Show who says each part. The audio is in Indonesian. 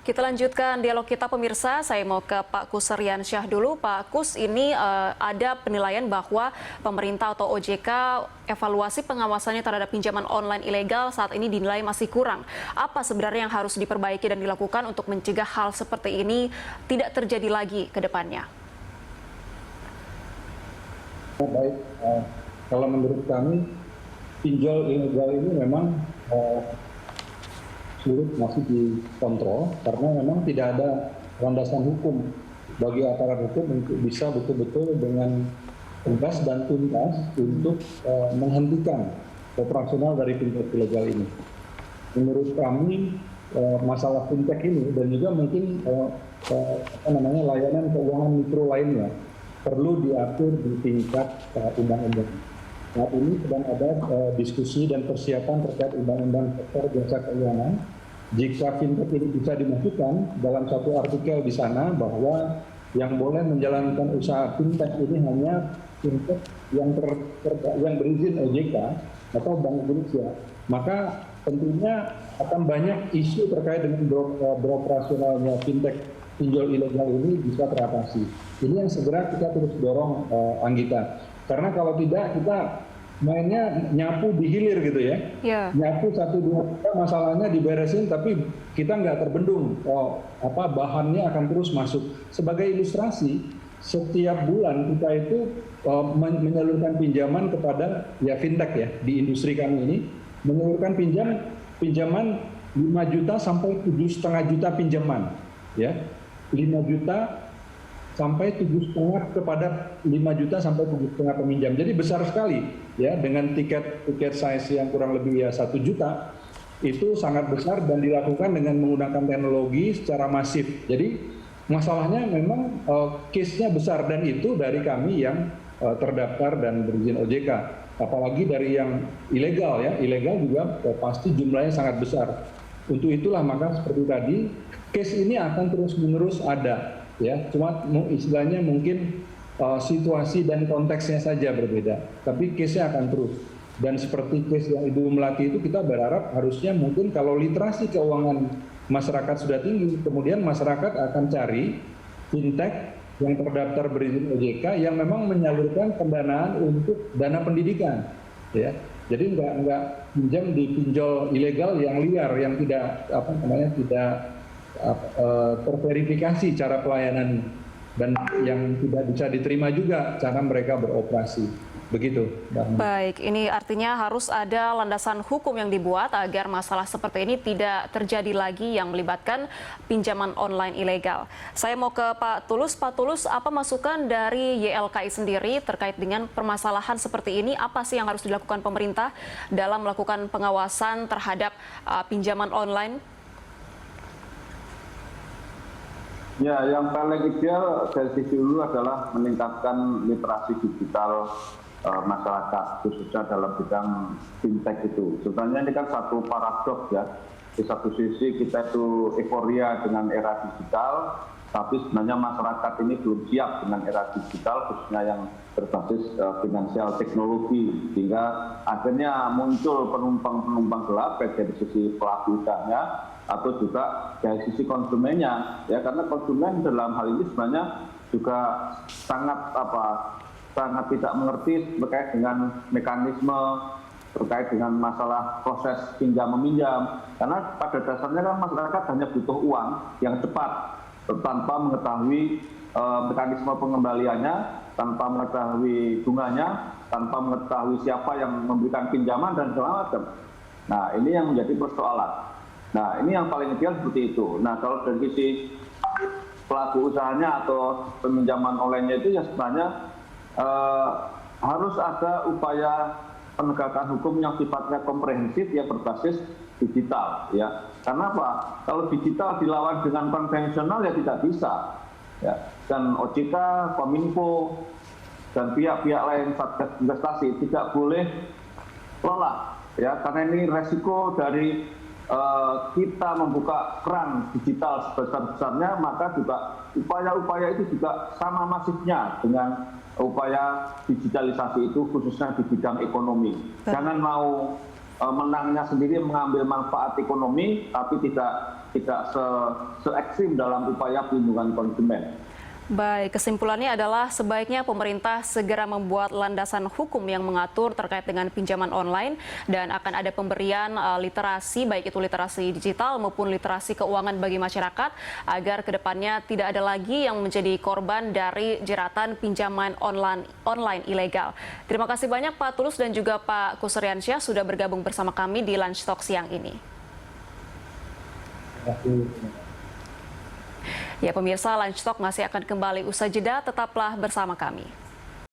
Speaker 1: Kita lanjutkan dialog kita pemirsa, saya mau ke Pak Kus Riansyah dulu. Pak Kus, ini ada penilaian bahwa pemerintah atau OJK evaluasi pengawasannya terhadap pinjaman online ilegal saat ini dinilai masih kurang. Apa sebenarnya yang harus diperbaiki dan dilakukan untuk mencegah hal seperti ini tidak terjadi lagi ke depannya?
Speaker 2: Baik, kalau menurut kami pinjol ilegal ini memang sulit masih dikontrol karena memang tidak ada landasan hukum bagi aparat hukum untuk bisa betul-betul dengan tegas dan tuntas untuk menghentikan operasional dari pinjol ilegal ini. Menurut kami masalah fintech ini dan juga mungkin layanan keuangan mikro lainnya perlu diatur di tingkat undang-undang. Saat ini sedang ada diskusi dan persiapan terkait undang-undang sektor jasa keuangan. Jika fintech ini bisa dimasukkan dalam satu artikel di sana bahwa yang boleh menjalankan usaha fintech ini hanya fintech yang berizin OJK atau Bank Indonesia, maka tentunya akan banyak isu terkait dengan beroperasionalnya fintech pinjol ilegal ini bisa teratasi. Ini yang segera kita terus dorong, Anggita. Karena kalau tidak kita mainnya nyapu di hilir gitu ya. Nyapu 1-2 masalahnya diberesin tapi kita nggak terbendung. Bahannya akan terus masuk. Sebagai ilustrasi, setiap bulan kita itu menyalurkan pinjaman kepada fintech ya di industri kami ini menyalurkan pinjaman 5 juta sampai 7,5 juta pinjaman ya. 5 juta sampai 7,5 kepada 5 juta sampai 7,5 peminjam. Jadi besar sekali ya, dengan tiket size yang kurang lebih 1 juta itu sangat besar dan dilakukan dengan menggunakan teknologi secara masif. Jadi masalahnya memang case-nya besar dan itu dari kami yang terdaftar dan berizin OJK. Apalagi dari yang ilegal ya, ilegal juga pasti jumlahnya sangat besar. Untuk itulah maka seperti tadi case ini akan terus-menerus ada. Ya, cuma istilahnya mungkin situasi dan konteksnya saja berbeda, tapi case-nya akan terus. Dan seperti case yang Ibu Melati itu kita berharap harusnya mungkin kalau literasi keuangan masyarakat sudah tinggi, kemudian masyarakat akan cari fintech yang terdaftar berizin OJK yang memang menyalurkan pendanaan untuk dana pendidikan. Ya, jadi nggak pinjam di pinjol ilegal yang liar, yang tidak tidak terverifikasi cara pelayanan dan yang tidak bisa diterima juga cara mereka beroperasi. Begitu.
Speaker 1: Baik, ini artinya harus ada landasan hukum yang dibuat agar masalah seperti ini tidak terjadi lagi yang melibatkan pinjaman online ilegal. Saya mau ke Pak Tulus. Pak Tulus, apa masukan dari YLKI sendiri terkait dengan permasalahan seperti ini? Apa sih yang harus dilakukan pemerintah dalam melakukan pengawasan terhadap pinjaman online?
Speaker 3: Ya, yang paling ideal dari sisi dulu adalah meningkatkan literasi digital masyarakat, khususnya dalam bidang fintech itu. Sebenarnya ini kan satu paradoks ya. Di satu sisi kita itu euforia dengan era digital, tapi sebenarnya masyarakat ini belum siap dengan era digital, khususnya yang berbasis finansial teknologi, sehingga akhirnya muncul penumpang-penumpang gelap baik dari sisi pelaku usahanya atau juga dari sisi konsumennya, ya, karena konsumen dalam hal ini sebenarnya juga sangat tidak mengerti terkait dengan mekanisme terkait dengan masalah proses pinjam meminjam, karena pada dasarnya kan masyarakat hanya butuh uang yang cepat tanpa mengetahui mekanisme pengembaliannya, tanpa mengetahui bunganya, tanpa mengetahui siapa yang memberikan pinjaman dan segala macam. Nah, ini yang menjadi persoalan. Nah, ini yang paling ideal seperti itu. Nah, kalau dari sisi pelaku usahanya atau peminjaman online-nya itu ya sebenarnya harus ada upaya penegakan hukum yang sifatnya komprehensif yang berbasis digital, ya. Karena apa? Kalau digital dilawan dengan konvensional ya tidak bisa, ya. Dan OJK, Kominfo dan pihak-pihak lain Satgas Investasi tidak boleh lelah, ya. Karena ini resiko dari kita membuka keran digital sebesar-besarnya, maka juga upaya-upaya itu juga sama masifnya dengan upaya digitalisasi itu khususnya di bidang ekonomi. Jangan mau menangnya sendiri mengambil manfaat ekonomi, tapi tidak se ekstrim dalam upaya pelindungan konsumen.
Speaker 1: Baik, kesimpulannya adalah sebaiknya pemerintah segera membuat landasan hukum yang mengatur terkait dengan pinjaman online dan akan ada pemberian literasi, baik itu literasi digital maupun literasi keuangan bagi masyarakat agar kedepannya tidak ada lagi yang menjadi korban dari jeratan pinjaman online ilegal. Terima kasih banyak Pak Tulus dan juga Pak Kusriansyah sudah bergabung bersama kami di Lunch Talk siang ini.
Speaker 2: Terima kasih.
Speaker 1: Ya pemirsa, Lunch Talk masih akan kembali usai jeda, tetaplah bersama kami.